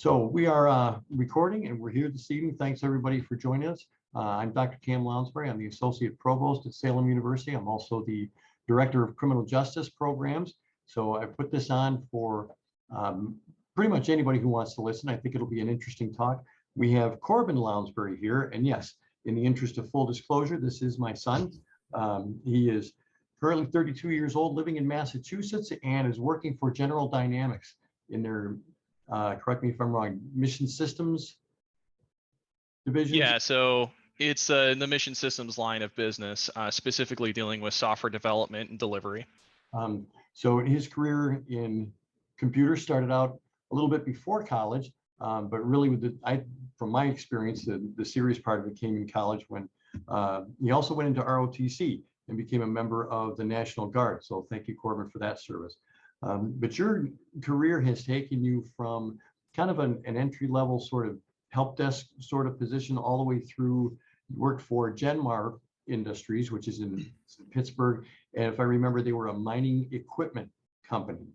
So we are recording and we're here this evening. Thanks everybody for joining us. I'm Dr. Corbin Lounsbury. I'm the Associate Provost at Salem University. I'm also the Director of Criminal Justice Programs. So I put this on for pretty much anybody who wants to listen. I think it'll be an interesting talk. We have Corbin Lounsbury here. And yes, in the interest of full disclosure, this is my son. He is currently 32 years old, living in Massachusetts, and is working for General Dynamics in their correct me if I'm wrong, mission systems division? Yeah, so it's in the mission systems line of business, specifically dealing with software development and delivery. So his career in computers started out a little bit before college, but really with from my experience, the serious part of it came in college when he also went into ROTC and became a member of the National Guard. So thank you, Corbin, for that service. But your career has taken you from kind of an entry-level sort of help desk sort of position all the way through. You worked for Genmar Industries, which is in Pittsburgh, and if I remember, they were a mining equipment company.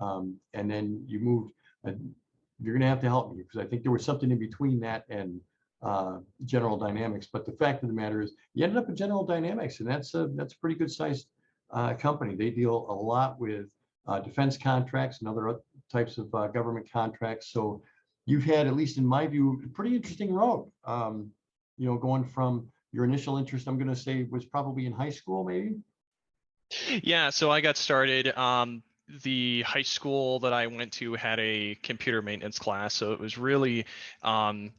And then you moved. You're going to have to help me because I think there was something in between that and General Dynamics. But the fact of the matter is, you ended up at General Dynamics, and that's a pretty good sized company. They deal a lot with defense contracts and other types of government contracts. So you've had, at least in my view, a pretty interesting road. Going from your initial interest, I'm going to say, was probably in high school, maybe. Yeah, so I got started. The high school that I went to had a computer maintenance class, so it was really entry-level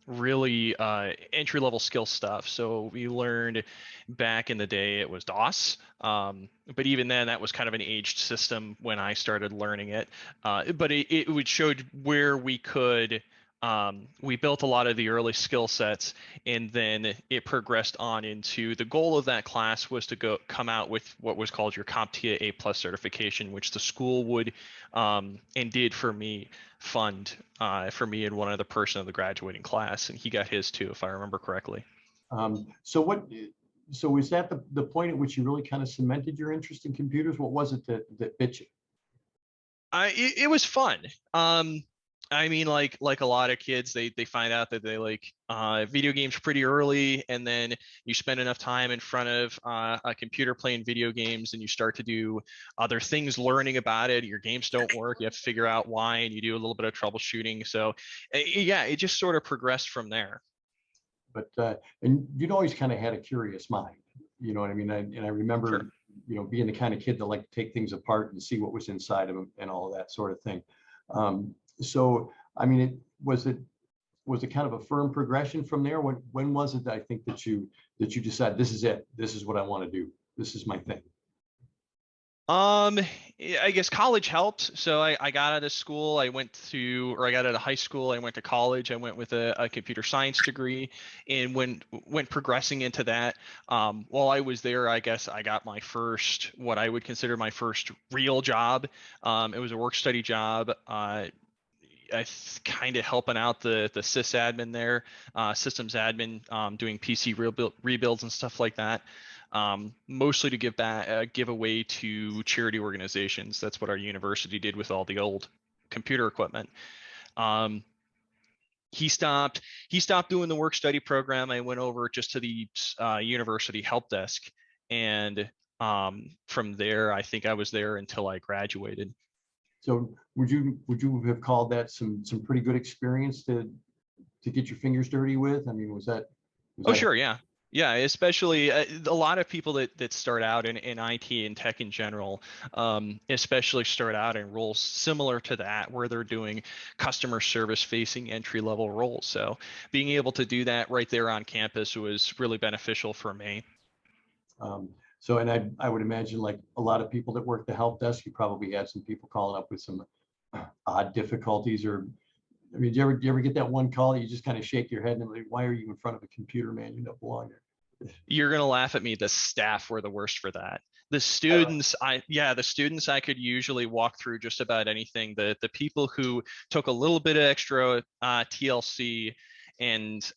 skill stuff. So we learned back in the day it was DOS, but even then that was kind of an aged system when I started learning it. But it would showed where we could. We built a lot of the early skill sets, and then it progressed on into the goal of that class was to come out with what was called your Comptia A+ certification, which the school would and did for me fund for me and one other person of the graduating class, and he got his too, if I remember correctly. So is that the point at which you really kind of cemented your interest in computers? What was it that bit you? It was fun. I mean, like a lot of kids, they find out that they like video games pretty early, and then you spend enough time in front of a computer playing video games, and you start to do other things, learning about it. Your games don't work, you have to figure out why, and you do a little bit of troubleshooting. So yeah, it just sort of progressed from there. But and you'd always kind of had a curious mind, you know what I mean? And I remember, Sure. Being the kind of kid that liked to take things apart and see what was inside of them and all of that sort of thing. So, I mean, was it kind of a firm progression from there? When was it that I think that you decided this is it, this is what I want to do, this is my thing? I guess college helped. So I got out of school, I got out of high school, I went to college, I went with a computer science degree, and went progressing into that. While I was there, I guess I got my first, what I would consider my first real job. It was a work study job. I kind of helping out the sysadmin there, systems admin, doing PC rebuilds and stuff like that. Mostly to give away to charity organizations. That's what our university did with all the old computer equipment. He stopped doing the work study program. I went over just to the university help desk, and from there, I think I was there until I graduated. So would you have called that some pretty good experience to get your fingers dirty with? I mean, was that Sure, yeah. Yeah, especially a lot of people that start out in IT and tech in general, especially start out in roles similar to that, where they're doing customer service facing entry level roles. So being able to do that right there on campus was really beneficial for me. So, and I would imagine, like a lot of people that work the help desk, you probably had some people calling up with some odd difficulties, or I mean, do you ever get that one call you just kind of shake your head and like, why are you in front of a computer, man? You don't belong there. You're gonna laugh at me. The staff were the worst for that. The students, the students I could usually walk through just about anything. The people who took a little bit of extra TLC and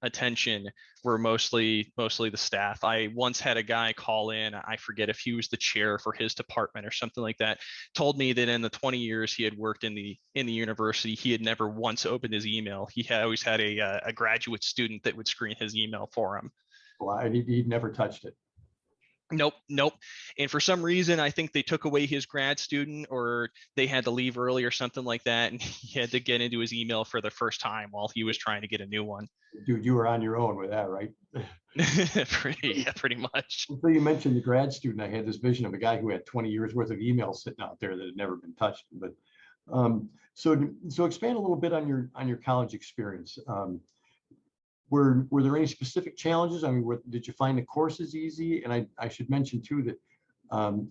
attention were mostly the staff. I once had a guy call in, I forget if he was the chair for his department or something like that, told me that in the 20 years he had worked in the university, he had never once opened his email. He had always had a graduate student that would screen his email for him. Well, he'd never touched it. Nope, nope. And for some reason, I think they took away his grad student, or they had to leave early or something like that, and he had to get into his email for the first time while he was trying to get a new one. Dude, you were on your own with that, right? Pretty much. So you mentioned the grad student. I had this vision of a guy who had 20 years worth of emails sitting out there that had never been touched. But so expand a little bit on your college experience. Were there any specific challenges? I mean, did you find the courses easy? And I should mention too that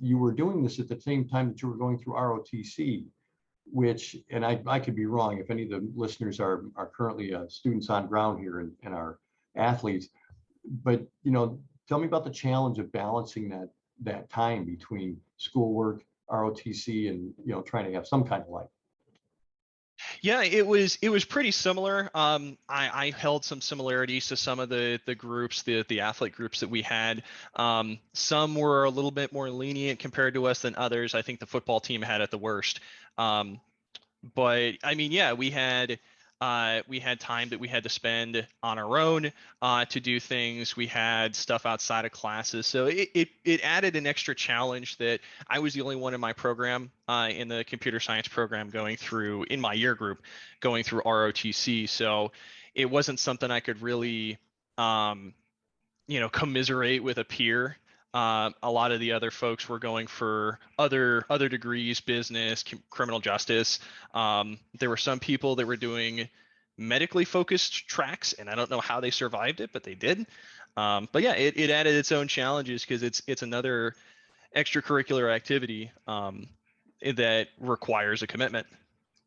you were doing this at the same time that you were going through ROTC, which, and I could be wrong if any of the listeners are currently students on ground here and are athletes, but tell me about the challenge of balancing that time between schoolwork, ROTC, and trying to have some kind of life. Yeah, it was pretty similar. I held some similarities to some of the groups, the athlete groups that we had. Some were a little bit more lenient compared to us than others. I think the football team had it the worst. But I mean, yeah, we had time that we had to spend on our own to do things. We had stuff outside of classes, so it added an extra challenge that I was the only one in my program, in the computer science program, in my year group, going through ROTC. So it wasn't something I could really commiserate with a peer. A lot of the other folks were going for other degrees, business, criminal justice. There were some people that were doing medically focused tracks, and I don't know how they survived it, but they did. But yeah, it added its own challenges because it's another extracurricular activity that requires a commitment.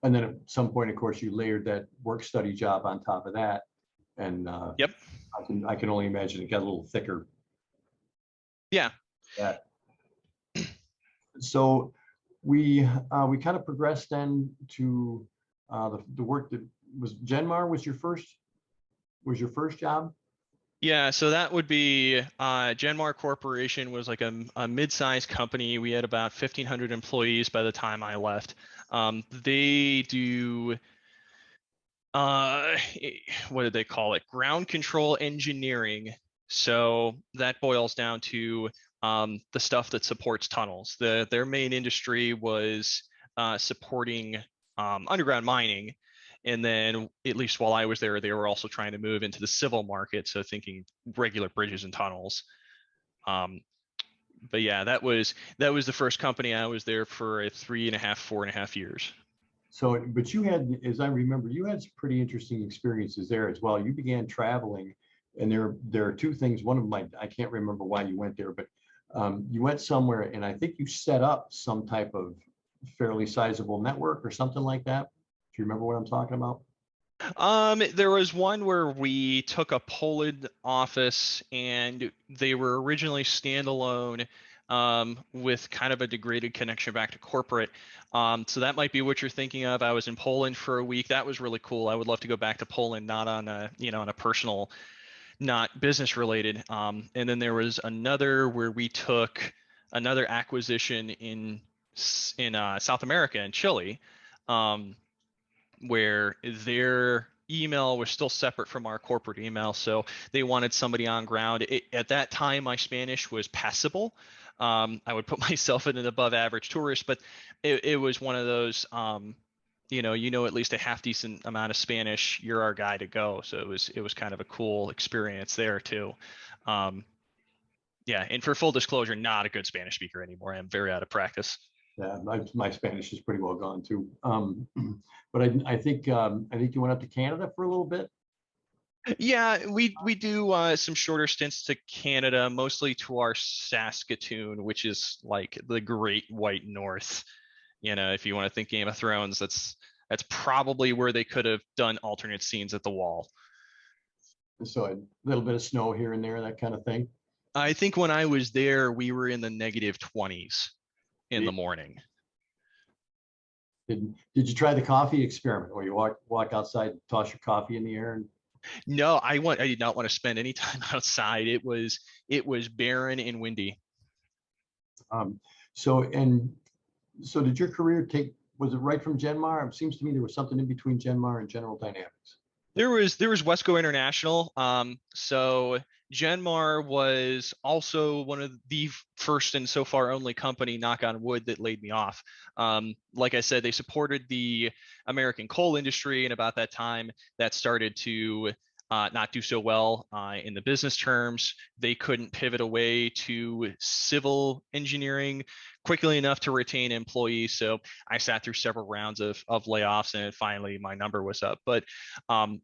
And then at some point, of course, you layered that work study job on top of that, and Yep. I can only imagine it got a little thicker. Yeah. Yeah. So we kind of progressed then to the work that was Genmar was your first job. Yeah, so that would be Genmar Corporation was like a mid-sized company. We had about 1,500 employees by the time I left. They do what did they call it? Ground control engineering. So that boils down to the stuff that supports tunnels. Their main industry was supporting underground mining. And then, at least while I was there, they were also trying to move into the civil market. So thinking regular bridges and tunnels. But yeah, that was the first company. I was there for 4.5 years. So, but you had, as I remember, you had some pretty interesting experiences there as well. You began traveling, and there are two things. One of them, I can't remember why you went there, but you went somewhere, and I think you set up some type of fairly sizable network or something like that. Do you remember what I'm talking about? There was one where we took a Poland office, and they were originally standalone, with kind of a degraded connection back to corporate. So that might be what you're thinking of. I was in Poland for a week. That was really cool. I would love to go back to Poland, not on on a personal, not business related. And then there was another where we took another acquisition in South America, in Chile. Where their email was still separate from our corporate email. So they wanted somebody on ground. At that time, my Spanish was passable. I would put myself in an above average tourist, but it was one of those, at least a half decent amount of Spanish, you're our guy to go. So it was kind of a cool experience there too. Yeah. And for full disclosure, not a good Spanish speaker anymore. I'm very out of practice. Yeah, my Spanish is pretty well gone too. But I think you went up to Canada for a little bit. Yeah, we do some shorter stints to Canada, mostly to our Saskatoon, which is like the Great White North. If you want to think Game of Thrones, that's probably where they could have done alternate scenes at the Wall. So a little bit of snow here and there, that kind of thing. I think when I was there, we were in the -20s in the morning. Did you try the coffee experiment where you walk outside, toss your coffee in the air? No, I did not want to spend any time outside. It was barren and windy. Um, so, and so did your career was it right from Genmar? It seems to me there was something in between Genmar and General Dynamics. There was Wesco International. So Genmar was also one of the first and so far only company, knock on wood, that laid me off. Like I said, they supported the American coal industry, and about that time, that started to not do so well in the business terms. They couldn't pivot away to civil engineering quickly enough to retain employees. So I sat through several rounds of layoffs, and finally my number was up. But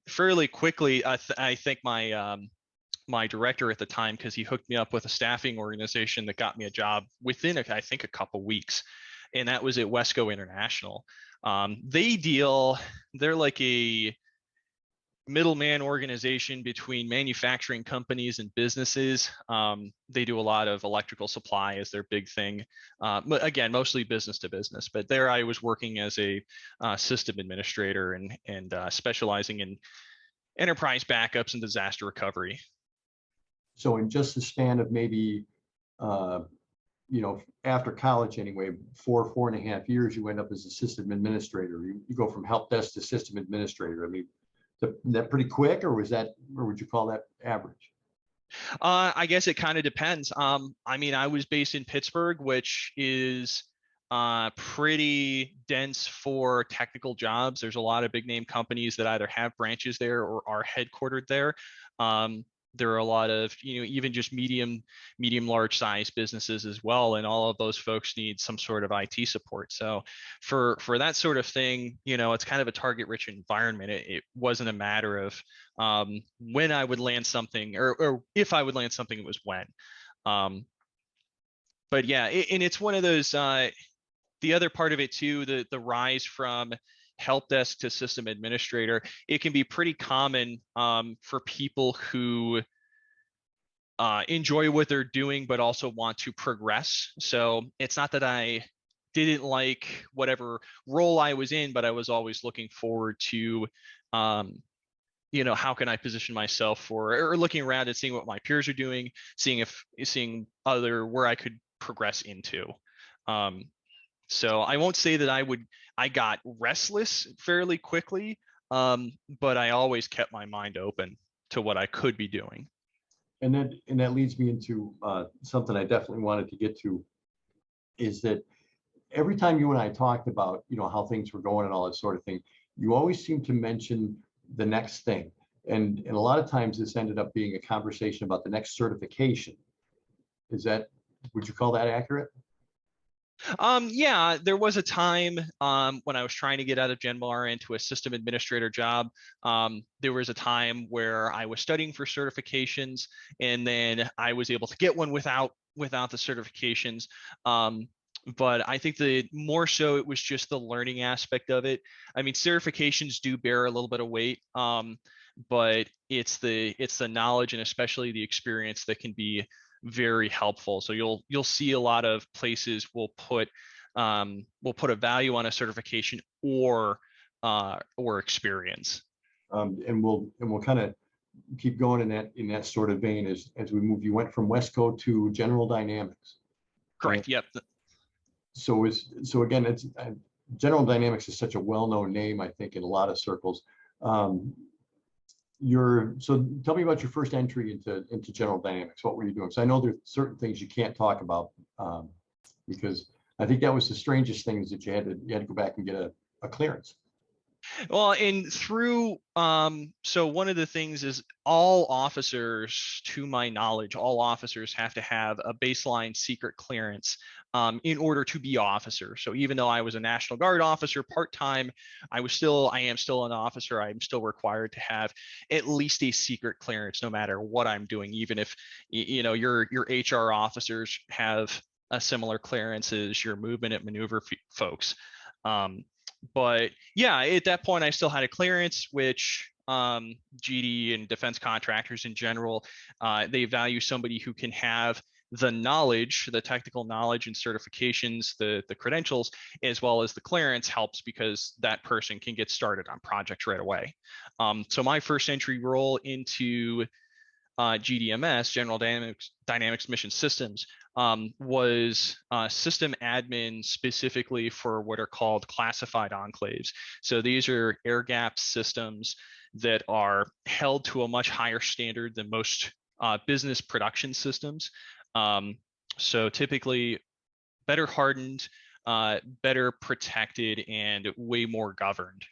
fairly quickly, I think my director at the time, because he hooked me up with a staffing organization that got me a job within, I think, a couple weeks, and that was at Wesco International. They're like a middleman organization between manufacturing companies and businesses. They do a lot of electrical supply as their big thing. But again, mostly business to business. But there I was working as a system administrator and specializing in enterprise backups and disaster recovery. So in just the span of maybe, after college anyway, 4.5 years, you end up as a system administrator. You go from help desk to system administrator. I mean, that pretty quick, or would you call that average? I guess it kind of depends. I mean, I was based in Pittsburgh, which is pretty dense for technical jobs. There's a lot of big name companies that either have branches there or are headquartered there. There are a lot of, even just medium large size businesses as well, and all of those folks need some sort of IT support. So for that sort of thing, it's kind of a target rich environment. It wasn't a matter of when I would land something, or if I would land something, it was when. But yeah, and it's one of those. The other part of it too, the rise from help desk to system administrator, it can be pretty common for people who enjoy what they're doing, but also want to progress. So it's not that I didn't like whatever role I was in, but I was always looking forward to, how can I position myself or looking around and seeing what my peers are doing, seeing where I could progress into. So I won't say that I got restless fairly quickly, but I always kept my mind open to what I could be doing. And that leads me into something I definitely wanted to get to, is that every time you and I talked about, how things were going and all that sort of thing, you always seem to mention the next thing. And a lot of times this ended up being a conversation about the next certification. Would you call that accurate? Yeah, there was a time when I was trying to get out of Genmar into a system administrator job. There was a time where I was studying for certifications, and then I was able to get one without the certifications. But I think that more so it was just the learning aspect of it. I mean, certifications do bear a little bit of weight, but it's the knowledge and especially the experience that can be very helpful. So you'll see a lot of places will put a value on a certification or experience. And we'll kind of keep going in that sort of vein as we move. You went from Wesco to General Dynamics. Correct. Yep. So again, it's General Dynamics is such a well-known name, I think, in a lot of circles. So tell me about your first entry into General Dynamics. What were you doing? So I know there's certain things you can't talk about because I think that was the strangest thing, is that you had to go back and get a clearance. Well, and through so one of the things is all officers, to my knowledge, all officers have to have a baseline secret clearance in order to be officers. So even though I was a National Guard officer part-time, I am still an officer. I'm still required to have at least a secret clearance, no matter what I'm doing, even if your HR officers have a similar clearance as your movement and maneuver folks. But yeah, at that point, I still had a clearance, which GD and defense contractors in general, they value somebody who can have the knowledge, the technical knowledge and certifications, the credentials, as well as the clearance helps because that person can get started on projects right away. So my first entry role into GDMS, General Dynamics Mission Systems, was system admin specifically for what are called classified enclaves. So these are air-gapped systems that are held to a much higher standard than most business production systems. So typically better hardened, better protected, and way more governed.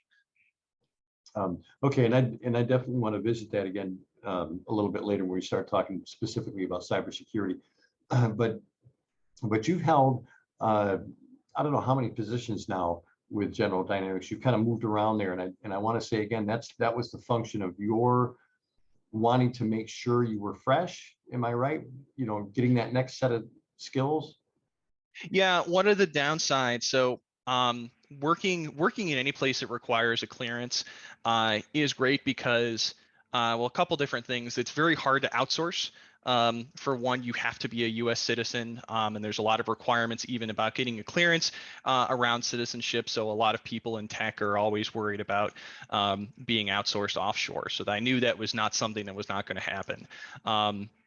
Okay, and I definitely want to visit that again a little bit later when we start talking specifically about cybersecurity. But you've held I don't know how many positions now with General Dynamics. You've kind of moved around there, and I want to say again that was the function of your wanting to make sure you were fresh. Am I right? You know, getting that next set of skills. Yeah, one of the downsides. So working in any place that requires a clearance is great because well, a couple different things. It's very hard to outsource. For one, you have to be a U.S. citizen, and there's a lot of requirements even about getting a clearance around citizenship. So a lot of people in tech are always worried about being outsourced offshore. So I knew that was not something that was not going to happen,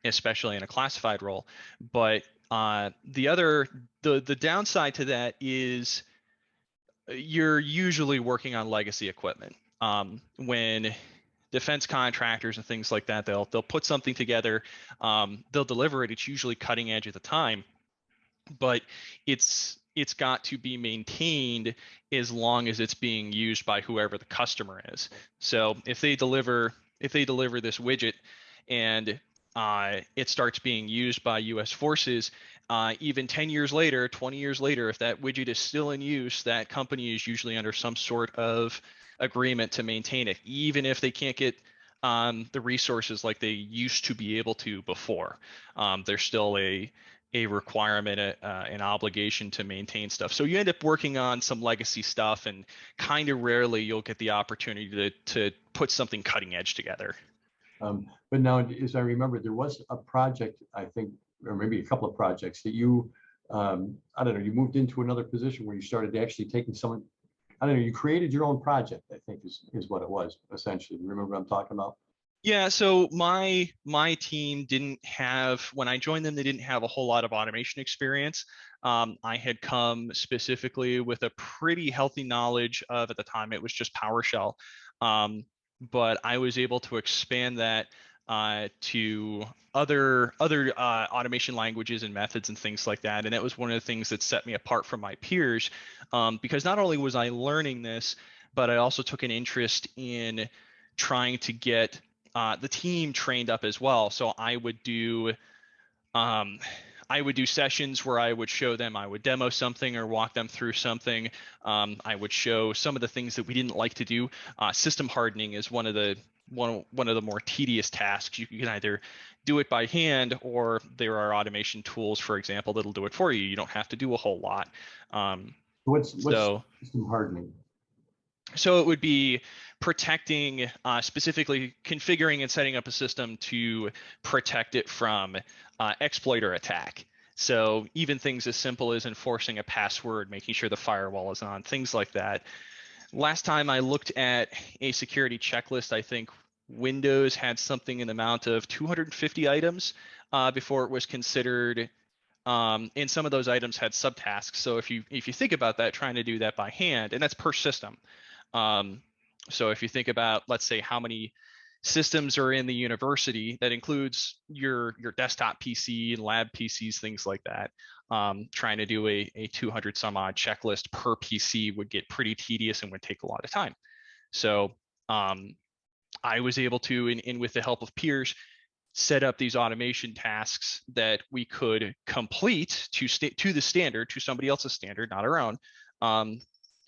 especially in a classified role. But the downside to that is you're usually working on legacy equipment. When defense contractors and things like that, they'll put something together, they'll deliver it. It's usually cutting edge at the time, but it's got to be maintained as long as it's being used by whoever the customer is. So if they deliver this widget and it starts being used by U.S. forces, even 10 years later, 20 years later, if that widget is still in use, that company is usually under some sort of agreement to maintain it, even if they can't get the resources like they used to be able to before. There's still a requirement, an obligation to maintain stuff. So you end up working on some legacy stuff, and kind of rarely you'll get the opportunity to put something cutting edge together. But now, as I remember, there was a project, I think, or maybe a couple of projects that you, I don't know, you moved into another position where you started actually taking someone, I don't know, you created your own project, I think is what it was, essentially. You remember what I'm talking about? Yeah, so my team didn't have, when I joined them, they didn't have a whole lot of automation experience. I had come specifically with a pretty healthy knowledge of, at the time, it was just PowerShell. But I was able to expand that to other automation languages and methods and things like that. And that was one of the things that set me apart from my peers, because not only was I learning this, but I also took an interest in trying to get the team trained up as well. So I would do sessions where I would show them, I would demo something or walk them through something. I would show some of the things that we didn't like to do. System hardening is one of the more tedious tasks. You can either do it by hand, or there are automation tools, for example, that'll do it for you. You don't have to do a whole lot. What's system hardening? So it would be protecting, specifically configuring and setting up a system to protect it from exploiter attack. So even things as simple as enforcing a password, making sure the firewall is on, things like that. Last time I looked at a security checklist, I think Windows had something in the amount of 250 items before it was considered. And some of those items had subtasks. So if you think about that, trying to do that by hand, and that's per system. So if you think about, let's say, how many systems are in the university, that includes your desktop PC and lab PCs, things like that. Trying to do a 200 some odd checklist per PC would get pretty tedious and would take a lot of time. So I was able to, in with the help of peers, set up these automation tasks that we could complete to the standard, to somebody else's standard, not our own,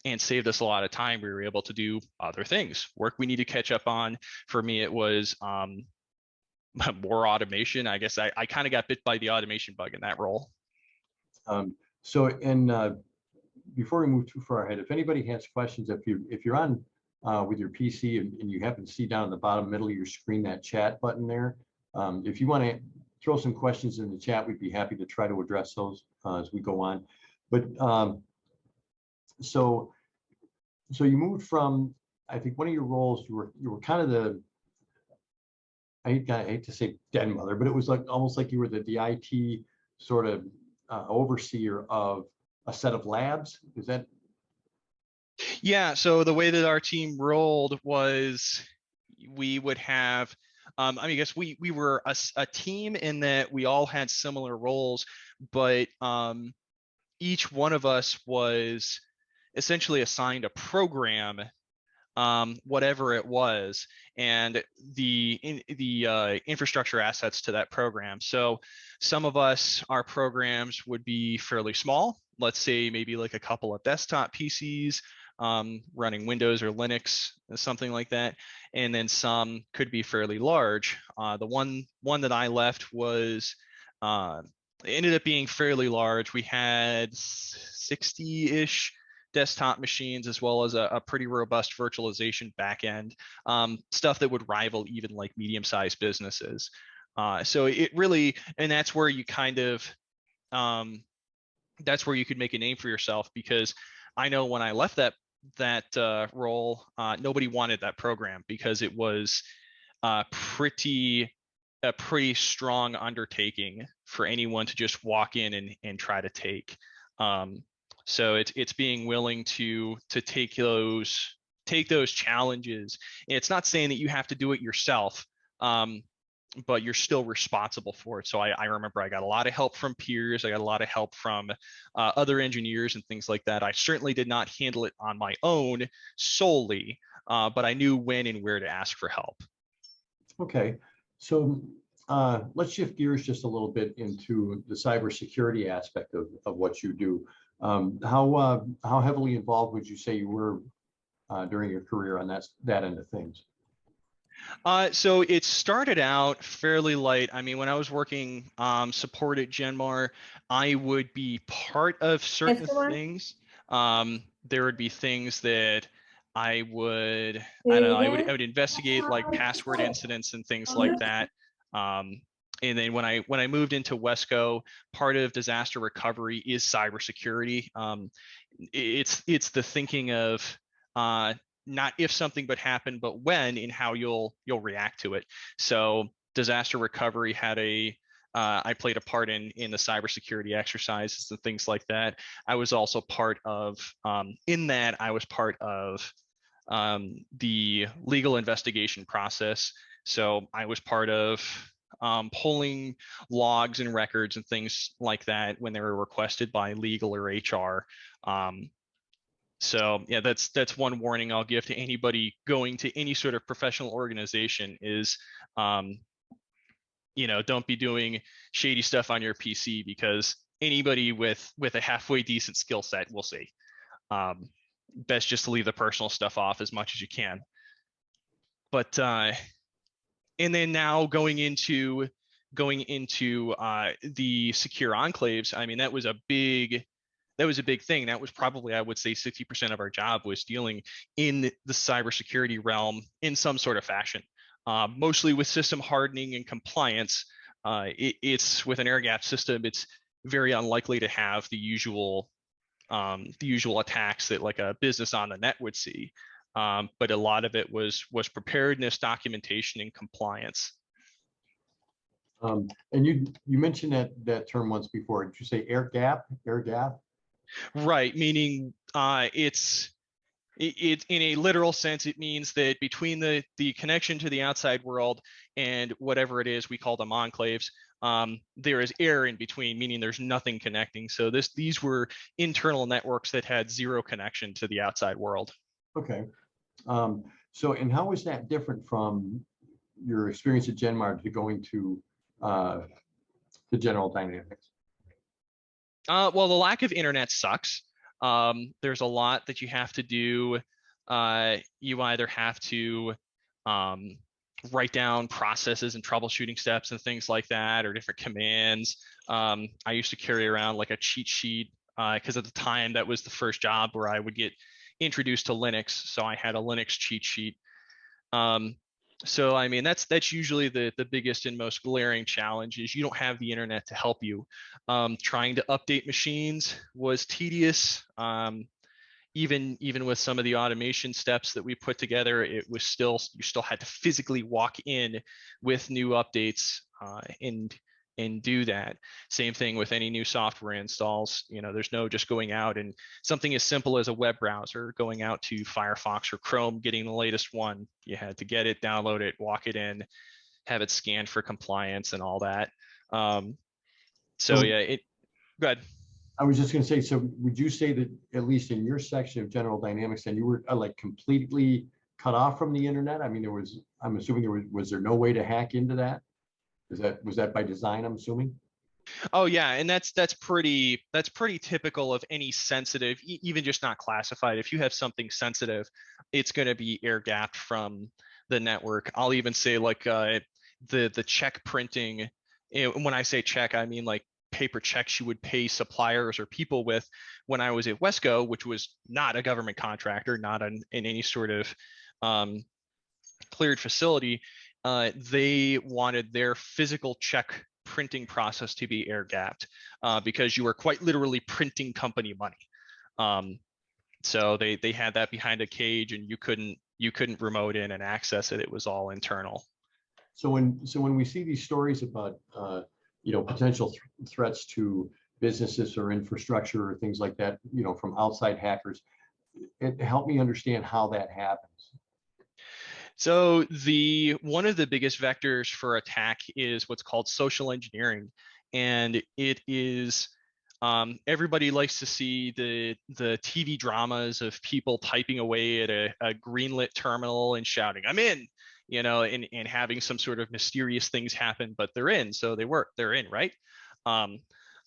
and saved us a lot of time. We were able to do other things, work we need to catch up on. For me, it was more automation. I guess I kind of got bit by the automation bug in that role. Before we move too far ahead, if anybody has questions, if you're on with your PC and you happen to see down in the bottom middle of your screen that chat button there, if you want throw some questions in the chat. We'd be happy to try to address those as we go on. But so you moved from, I think one of your roles, you were kind of the, I hate to say den mother, but it was like almost like you were the IT sort of overseer of a set of labs. Is that? Yeah. So the way that our team rolled was we would have, I mean, I guess we were a team in that we all had similar roles, but each one of us was essentially assigned a program, whatever it was, and the infrastructure assets to that program. So some of us, our programs would be fairly small. Let's say maybe like a couple of desktop PCs running Windows or Linux, something like that. And then some could be fairly large. The one that I left was ended up being fairly large. We had 60-ish desktop machines, as well as a pretty robust virtualization backend, stuff that would rival even like medium-sized businesses. So it really, and that's where you kind of, that's where you could make a name for yourself, because I know when I left that role, nobody wanted that program because it was a pretty strong undertaking for anyone to just walk in and try to take. So it's being willing to take those challenges. And it's not saying that you have to do it yourself, but you're still responsible for it. So I remember I got a lot of help from peers. I got a lot of help from other engineers and things like that. I certainly did not handle it on my own solely, but I knew when and where to ask for help. Okay, so let's shift gears just a little bit into the cybersecurity aspect of what you do. How heavily involved would you say you were during your career on that end of things? So it started out fairly light. I mean, when I was working support at Genmar, I would be part of certain things. There would be things that I would, I don't know, I would investigate like password incidents and things like that. And then when I moved into Wesco, part of disaster recovery is cybersecurity. It's the thinking of not if something but happen, but when and how you'll react to it. So disaster recovery had I played a part in the cybersecurity exercises and things like that. I was also part of in that I was part of the legal investigation process. So I was part of pulling logs and records and things like that when they were requested by legal or HR. So yeah, that's one warning I'll give to anybody going to any sort of professional organization is, don't be doing shady stuff on your PC, because anybody with a halfway decent skill set will see. Best just to leave the personal stuff off as much as you can. But and then now going into the secure enclaves, I mean, that was a big thing. That was probably, I would say, 60% of our job was dealing in the cybersecurity realm in some sort of fashion, mostly with system hardening and compliance. It's with an air gap system, it's very unlikely to have the usual attacks that like a business on the net would see. But a lot of it was preparedness, documentation, and compliance. And you mentioned that term once before. Did you say air gap? Air gap? Right, meaning it's in a literal sense, it means that between the connection to the outside world and whatever it is we call them enclaves, there is air in between, meaning there's nothing connecting. So these were internal networks that had zero connection to the outside world. Okay. And how is that different from your experience at Genmar to going to General Dynamics? Well, the lack of internet sucks. There's a lot that you have to do. You either have to write down processes and troubleshooting steps and things like that, or different commands. I used to carry around like a cheat sheet because at the time that was the first job where I would get introduced to Linux. So I had a Linux cheat sheet. So I mean that's usually the biggest and most glaring challenge is you don't have the internet to help you. Trying to update machines was tedious. Even with some of the automation steps that we put together, it was still, you still had to physically walk in with new updates, and do that. Same thing with any new software installs. There's no just going out and something as simple as a web browser, going out to Firefox or Chrome, getting the latest one. You had to get it, download it, walk it in, have it scanned for compliance and all that. So So yeah, good. I was just going to say, so would you say that at least in your section of General Dynamics, then you were like completely cut off from the internet? I mean, I'm assuming was there no way to hack into that? Was that by design, I'm assuming? Oh yeah, and that's pretty typical of any sensitive, even just not classified. If you have something sensitive, it's going to be air gapped from the network. I'll even say like the check printing. When I say check, I mean like paper checks you would pay suppliers or people with. When I was at Wesco, which was not a government contractor, not in any sort of um, cleared facility, they wanted their physical check printing process to be air gapped, because you were quite literally printing company money. Um, so they had that behind a cage, and you couldn't remote in and access it. It was all internal. So when we see these stories about potential threats to businesses or infrastructure or things like that, from outside hackers, it helped me understand how that happens. So the one of the biggest vectors for attack is what's called social engineering, and it is, everybody likes to see the TV dramas of people typing away at a greenlit terminal and shouting, "I'm in," and having some sort of mysterious things happen, but they're in, so they're in, right? Um,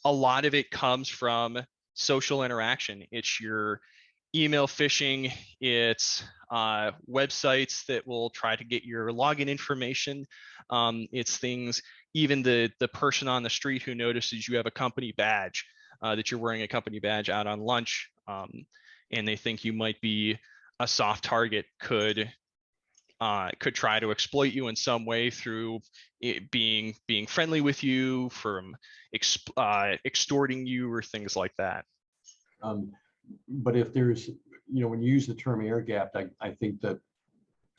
a lot of it comes from social interaction. It's your email phishing, it's websites that will try to get your login information. It's things, even the person on the street who notices you have a company badge, that you're wearing a company badge out on lunch, and they think you might be a soft target, could try to exploit you in some way through it being friendly with you, from extorting you or things like that. Um, but if there's, when you use the term air gapped, I think that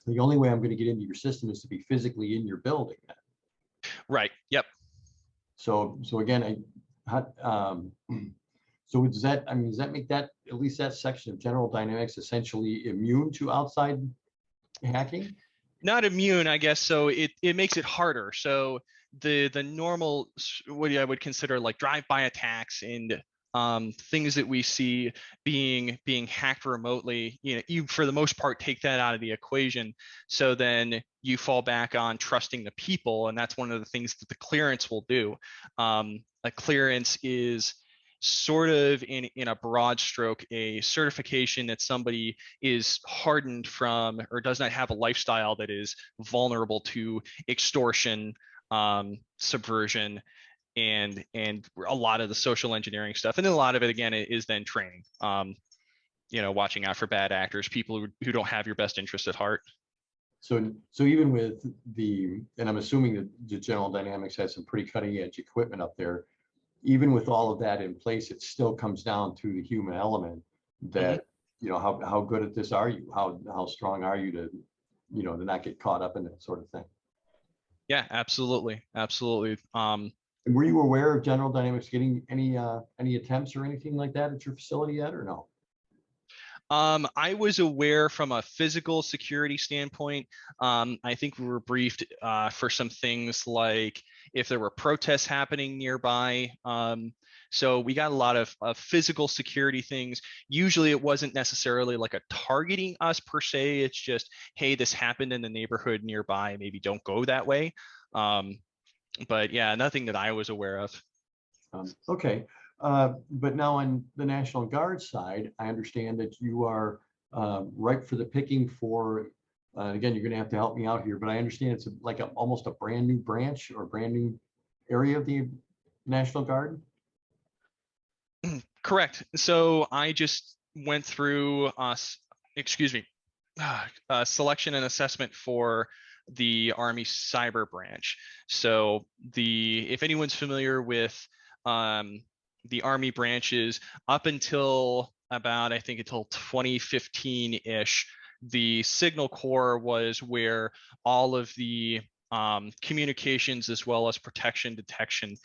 the only way I'm going to get into your system is to be physically in your building. Right. Yep. So again, so does that, I mean, does that make that, at least that section of General Dynamics, essentially immune to outside hacking? Not immune, I guess. So it makes it harder. So the normal, what I would consider like drive-by attacks and things that we see being hacked remotely, you for the most part take that out of the equation. So then you fall back on trusting the people, and that's one of the things that the clearance will do. A clearance is sort of, in a broad stroke, a certification that somebody is hardened from or does not have a lifestyle that is vulnerable to extortion, subversion, and a lot of the social engineering stuff. And then a lot of it, again, is then training, watching out for bad actors, people who don't have your best interest at heart. So even with and I'm assuming that the General Dynamics has some pretty cutting edge equipment up there, even with all of that in place, it still comes down to the human element that, how good at this are you? How strong are you to not get caught up in that sort of thing? Yeah, absolutely. Absolutely. And were you aware of General Dynamics getting any attempts or anything like that at your facility yet, or no? I was aware from a physical security standpoint. I think we were briefed for some things like if there were protests happening nearby. So we got a lot of physical security things. Usually it wasn't necessarily like a targeting us per se. It's just, hey, this happened in the neighborhood nearby. Maybe don't go that way. But yeah, nothing that I was aware of. Okay. But now on the National Guard side, I understand that you are ripe for the picking for, again, you're going to have to help me out here, but I understand it's like almost a brand new branch or brand new area of the National Guard. Correct. So I just went through, excuse me, selection and assessment for the Army cyber branch. So if anyone's familiar with the Army branches, up until about, I think until 2015-ish, the Signal Corps was where all of the communications as well as protection detection,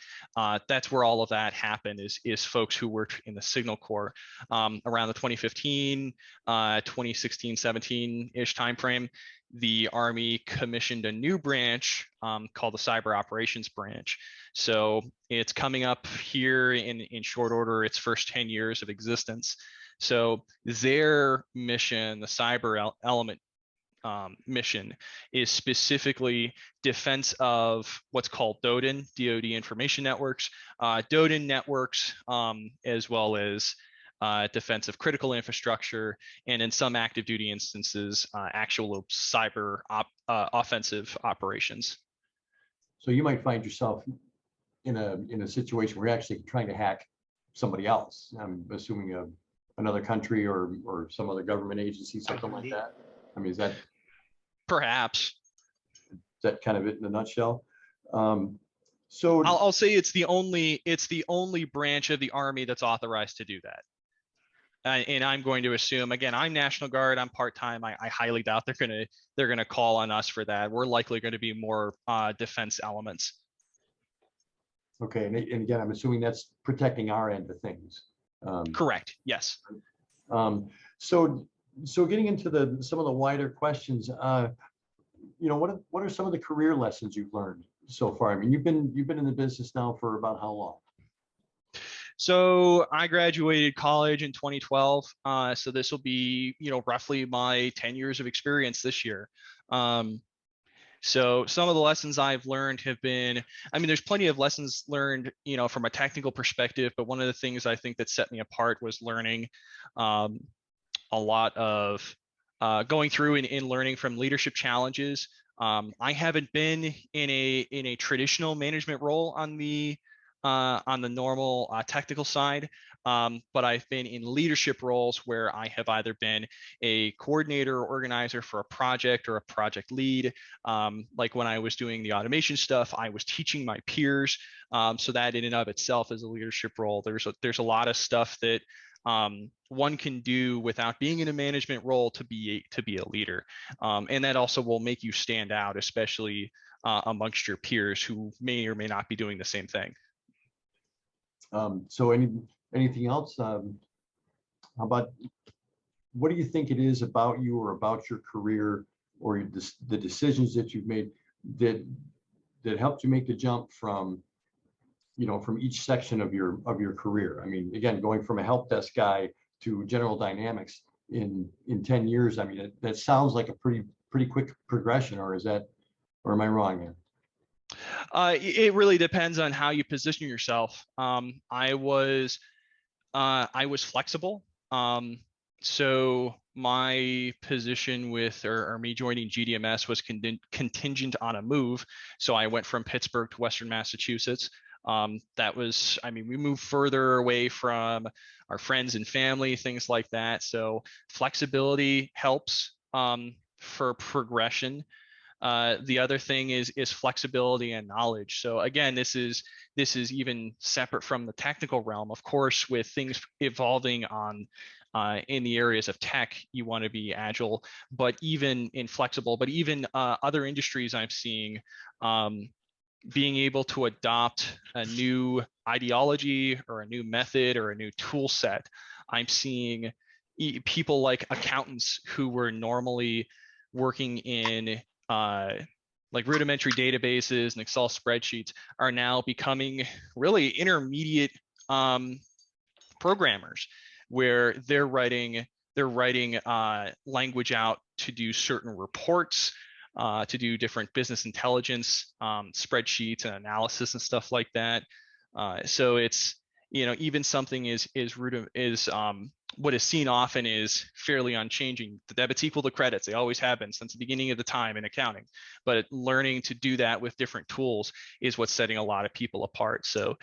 that's where all of that happened, is folks who worked in the Signal Corps. Around the 2015, 2016, 17-ish timeframe, the Army commissioned a new branch called the Cyber Operations Branch. So it's coming up here in short order, its first 10 years of existence. So their mission, the cyber element mission, is specifically defense of what's called DoDIN, DoD information networks, DoDIN networks, as well as defense of critical infrastructure, and in some active duty instances, actual cyber offensive operations. So you might find yourself in a situation where you're actually trying to hack somebody else. I'm assuming another country or some other government agency, something like that. I mean, is that perhaps kind of it in a nutshell? So I'll say it's the only branch of the Army that's authorized to do that. And I'm going to assume, again, I'm National Guard, I'm part-time. I highly doubt they're gonna call on us for that. We're likely going to be more defense elements. Okay, and again, I'm assuming that's protecting our end of things. Correct. Yes. So getting into some of the wider questions, what are some of the career lessons you've learned so far? I mean, you've been in the business now for about how long? So I graduated college in 2012. So this will be, roughly my 10 years of experience this year. So some of the lessons I've learned have been, there's plenty of lessons learned, from a technical perspective, but one of the things I think that set me apart was learning a lot of going through and learning from leadership challenges. I haven't been in a traditional management role on the normal technical side, but I've been in leadership roles where I have either been a coordinator or organizer for a project or a project lead. Like when I was doing the automation stuff, I was teaching my peers. So that in and of itself is a leadership role. There's a lot of stuff that one can do without being in a management role to be a leader, and that also will make you stand out, especially amongst your peers who may or may not be doing the same thing. So anything else? How about, what do you think it is about you or about your career or the decisions that you've made that helped you make the jump from each section of your career? I mean, again, going from a help desk guy to General Dynamics in 10 years. I mean, that sounds like a pretty quick progression, or am I wrong here? It really depends on how you position yourself. I was flexible. So my position or me joining GDMS was contingent on a move. So I went from Pittsburgh to Western Massachusetts. We moved further away from our friends and family, things like that. So flexibility helps for progression. The other thing is flexibility and knowledge. So again, this is even separate from the technical realm. Of course, with things evolving in the areas of tech, you want to be agile, but even inflexible. But even other industries I'm seeing, being able to adopt a new ideology or a new method or a new tool set. I'm seeing people like accountants who were normally working in like rudimentary databases and Excel spreadsheets are now becoming really intermediate programmers, where they're writing language out to do certain reports, to do different business intelligence spreadsheets and analysis and stuff like that. So it's, even something is what is seen often is fairly unchanging. The debits equal to credits. They always have been since the beginning of the time in accounting. But learning to do that with different tools is what's setting a lot of people apart. So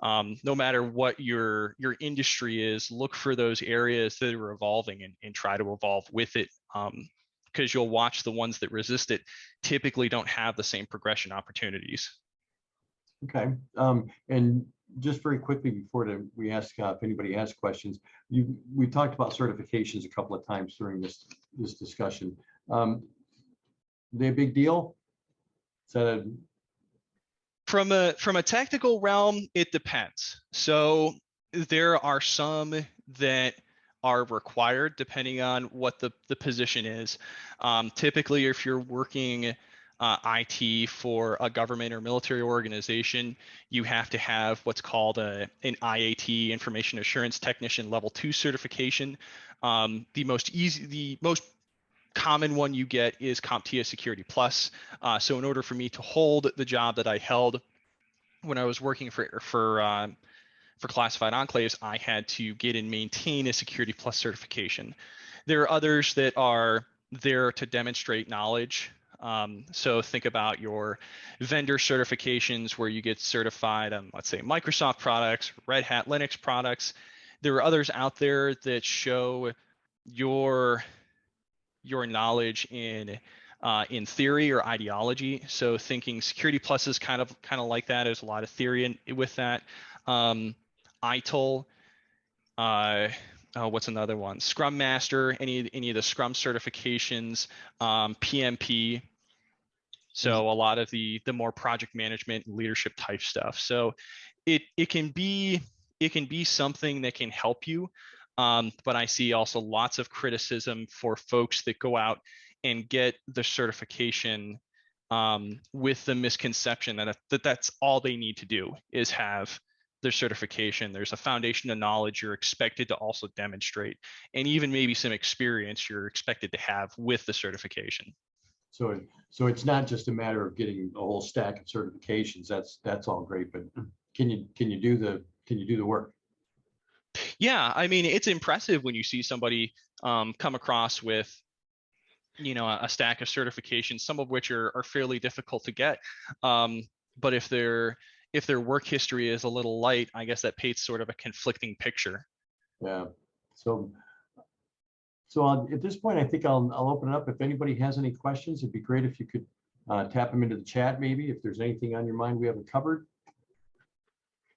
no matter what your industry is, look for those areas that are evolving and try to evolve with it, because you'll watch the ones that resist it typically don't have the same progression opportunities. Okay. And just very quickly before we ask if anybody has questions, we talked about certifications a couple of times during this discussion. They a big deal? Is that From a technical realm, it depends. So there are some that are required depending on what the position is. Typically, if you're working IT for a government or military organization, you have to have what's called an IAT, Information Assurance Technician Level 2 certification. The most common one you get is Comptia Security Plus. So in order for me to hold the job that I held when I was working for classified enclaves, I had to get and maintain a Security Plus certification. There are others that are there to demonstrate knowledge. So think about your vendor certifications where you get certified on, let's say, Microsoft products, Red Hat Linux products. There are others out there that show your knowledge in theory or ideology. So thinking Security Plus is kind of like that. There's a lot of theory with that. ITIL, what's another one? Scrum Master, any of the Scrum certifications, PMP. So a lot of the more project management and leadership type stuff. So it can be something that can help you. But I see also lots of criticism for folks that go out and get the certification with the misconception that that's all they need to do is have their certification. There's a foundation of knowledge you're expected to also demonstrate, and even maybe some experience you're expected to have with the certification. So it's not just a matter of getting a whole stack of certifications. That's all great, but can you do the work? Yeah, I mean, it's impressive when you see somebody come across with, a stack of certifications, some of which are fairly difficult to get. But if their work history is a little light, I guess that paints sort of a conflicting picture. Yeah. So at this point, I think I'll open it up. If anybody has any questions, it'd be great if you could tap them into the chat, maybe, if there's anything on your mind we haven't covered.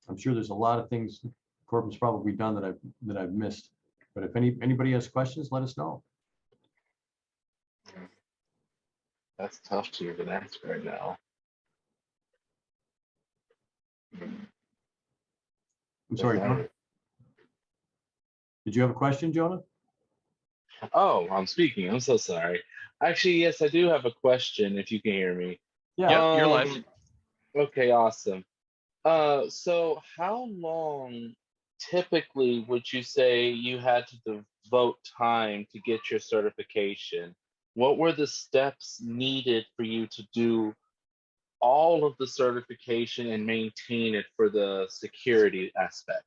I'm sure there's a lot of things Corbin's probably done that I've missed. But if anybody has questions, let us know. That's tough to even answer right now. I'm sorry, Jonah. Did you have a question, Jonah? Oh, I'm speaking. I'm so sorry. Actually, yes, I do have a question, if you can hear me. Yeah, you're live. Okay, awesome. So how long typically would you say you had to devote time to get your certification? What were the steps needed for you to do all of the certification and maintain it for the security aspect?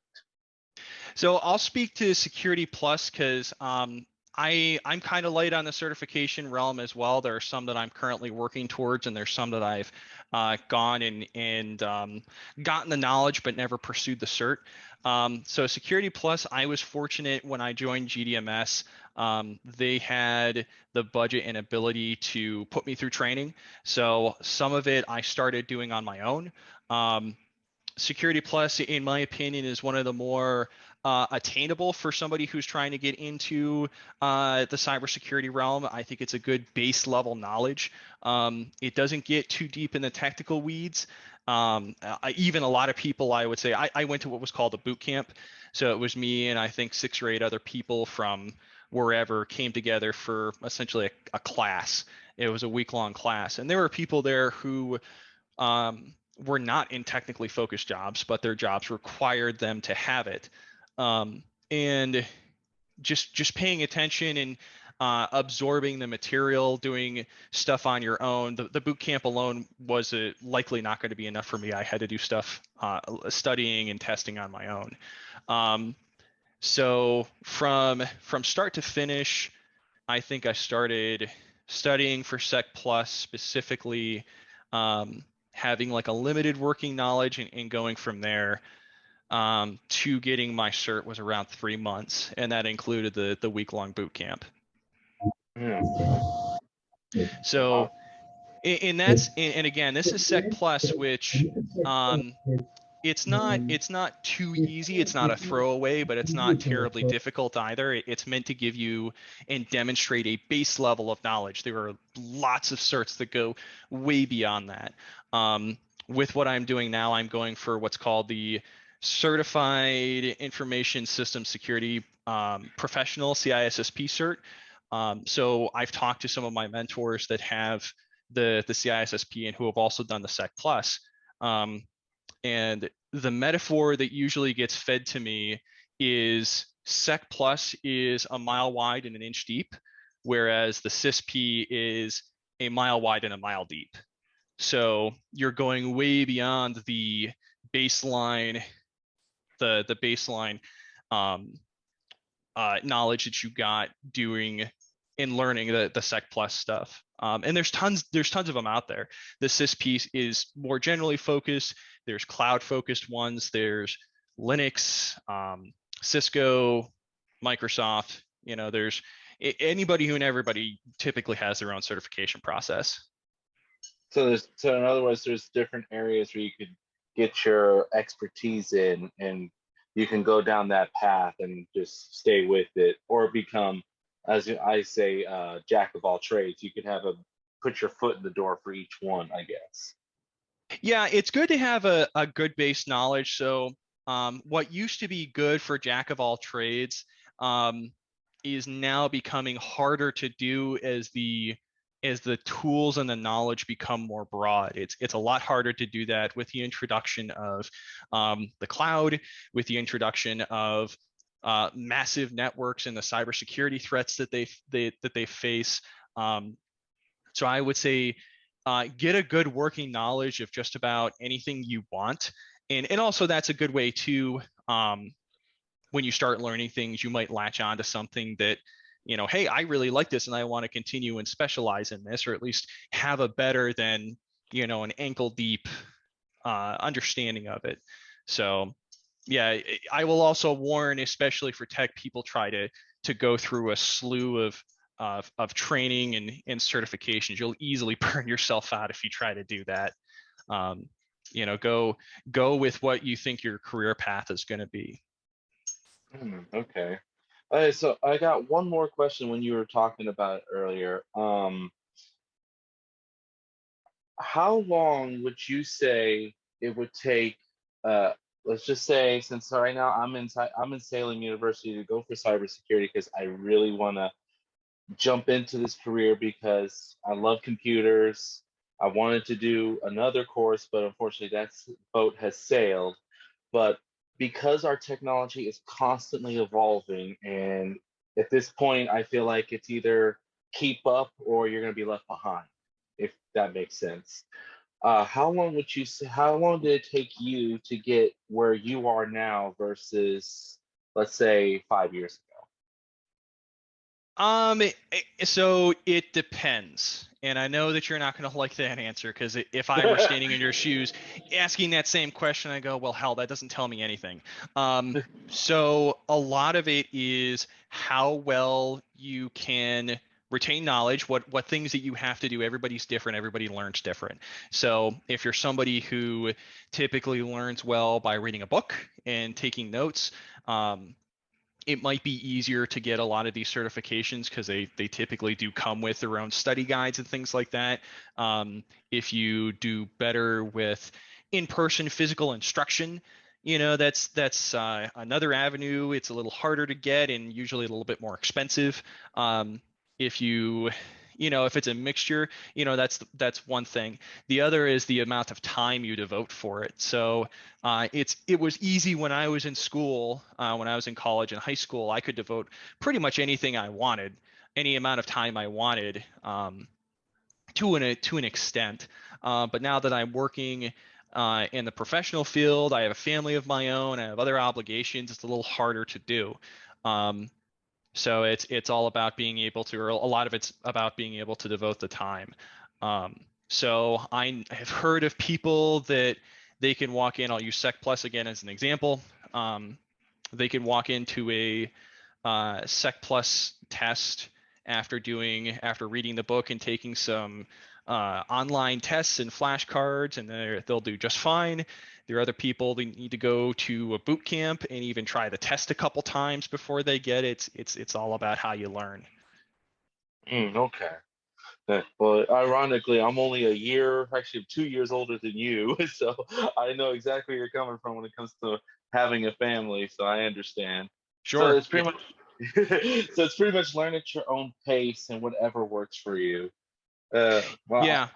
So I'll speak to Security Plus because I'm kind of light on the certification realm as well. There are some that I'm currently working towards, and there's some that I've gone and gotten the knowledge but never pursued the cert. So Security Plus, I was fortunate when I joined GDMS. They had the budget and ability to put me through training. So some of it I started doing on my own. Security Plus, in my opinion, is one of the more attainable for somebody who's trying to get into the cybersecurity realm. I think it's a good base level knowledge. It doesn't get too deep in the technical weeds. Even a lot of people, I would say, I went to what was called a boot camp. So it was me and I think 6 or 8 other people from wherever came together for essentially a class. It was a week-long class. And there were people there who were not in technically focused jobs, but their jobs required them to have it. And just paying attention and absorbing the material, doing stuff on your own. The boot camp alone was likely not going to be enough for me. I had to do stuff, studying and testing on my own. So from start to finish, I think I started studying for Sec Plus specifically, having like a limited working knowledge and going from there to getting my cert was around 3 months, and that included the week-long boot camp. Yeah. So, and again, this is Sec Plus, which it's not too easy. It's not a throwaway, but it's not terribly difficult either. It's meant to give you and demonstrate a base level of knowledge. There are lots of certs that go way beyond that. With what I'm doing now, I'm going for what's called the Certified Information System Security Professional, CISSP cert. So I've talked to some of my mentors that have the CISSP and who have also done the Sec Plus. And the metaphor that usually gets fed to me is Sec Plus is a mile wide and an inch deep, whereas the CISP is a mile wide and a mile deep. So you're going way beyond the baseline, the baseline knowledge that you got doing in learning the Sec Plus stuff. And there's tons of them out there. The CISP is more generally focused. There's cloud focused ones. There's Linux, Cisco, Microsoft. There's anybody who and everybody typically has their own certification process. So in other words, there's different areas where you could get your expertise in, and you can go down that path and just stay with it, or become, as I say, jack of all trades. You could put your foot in the door for each one, I guess. Yeah, it's good to have a good base knowledge. So what used to be good for jack of all trades is now becoming harder to do as the tools and the knowledge become more broad. It's a lot harder to do that with the introduction of the cloud, with the introduction of massive networks and the cybersecurity threats that they face. So I would say get a good working knowledge of just about anything you want, and also that's a good way to when you start learning things, you might latch on to something that, hey, I really like this and I want to continue and specialize in this, or at least have a better than, an ankle deep understanding of it. So yeah, I will also warn, especially for tech people, try to go through a slew of training and certifications. You'll easily burn yourself out if you try to do that. Go with what you think your career path is going to be. Okay. All right, so I got one more question when you were talking about it earlier. How long would you say it would take, let's just say, since right now I'm in Salem University, to go for cybersecurity because I really want to jump into this career because I love computers. I wanted to do another course, but unfortunately that boat has sailed. But because our technology is constantly evolving, and at this point I feel like it's either keep up or you're going to be left behind, if that makes sense. How long did it take you to get where you are now versus, let's say, 5 years ago? So it depends. And I know that you're not going to like that answer, because if I were standing in your shoes asking that same question, I go, well, hell, that doesn't tell me anything. So a lot of it is how well you can retain knowledge, what things that you have to do. Everybody's different. Everybody learns different. So if you're somebody who typically learns well by reading a book and taking notes, it might be easier to get a lot of these certifications because they typically do come with their own study guides and things like that. If you do better with in-person physical instruction, that's another avenue. It's a little harder to get and usually a little bit more expensive. If it's a mixture, that's one thing. The other is the amount of time you devote for it. So it was easy when I was in school, when I was in college and high school. I could devote pretty much anything I wanted, any amount of time I wanted, to an extent. But now that I'm working in the professional field, I have a family of my own, I have other obligations. It's a little harder to do. So it's all about being able to, or a lot of it's about being able to devote the time. So I have heard of people that they can walk in. I'll use Sec Plus again as an example. They can walk into a Sec Plus test after reading the book and taking some online tests and flashcards, and they'll do just fine. There are other people that need to go to a boot camp and even try the test a couple times before they get it. It's all about how you learn. Okay. Well, ironically, I'm only a year, actually 2 years older than you, so I know exactly where you're coming from when it comes to having a family. So I understand. So Sure. it's pretty much, so it's pretty much learn at your own pace and whatever works for you. Well, Yeah.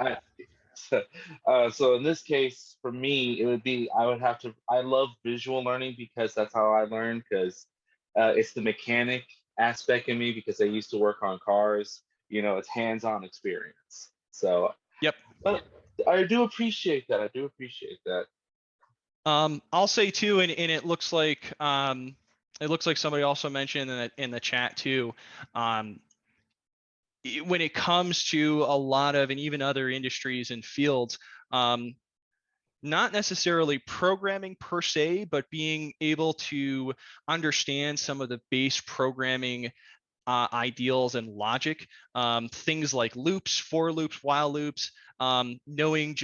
so in this case, for me, it would be I love visual learning because that's how I learn, because it's the mechanic aspect in me, because I used to work on cars. It's hands-on experience. So, Yep. but I do appreciate that. I do appreciate that. I'll say too, and it looks like somebody also mentioned in the chat too. When it comes to a lot of, and even other industries and fields, not necessarily programming per se, but being able to understand some of the base programming ideals and logic, things like loops, for loops, while loops, knowing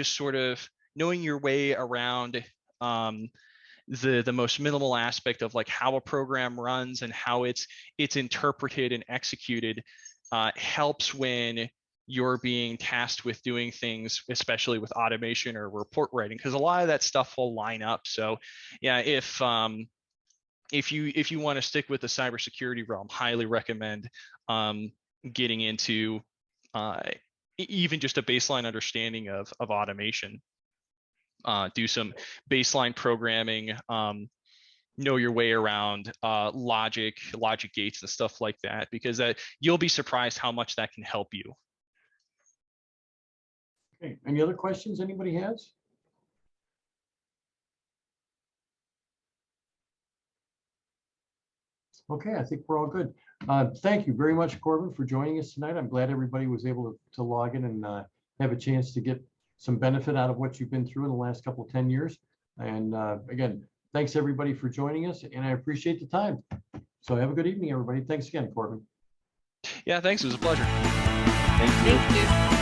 your way around the most minimal aspect of like how a program runs and how it's interpreted and executed, helps when you're being tasked with doing things, especially with automation or report writing, because a lot of that stuff will line up. So yeah, if you want to stick with the cybersecurity realm, highly recommend getting into even just a baseline understanding of automation. Do some baseline programming, know your way around logic gates and stuff like that, because you'll be surprised how much that can help you. Okay, any other questions anybody has? Okay, I think we're all good. Thank you very much, Corbin, for joining us tonight. I'm glad everybody was able to log in and have a chance to get some benefit out of what you've been through in the last couple of 10 years. And again, thanks everybody for joining us, and I appreciate the time. So have a good evening, everybody. Thanks again, Corbin. Yeah, thanks. It was a pleasure. Thank you. Thank you.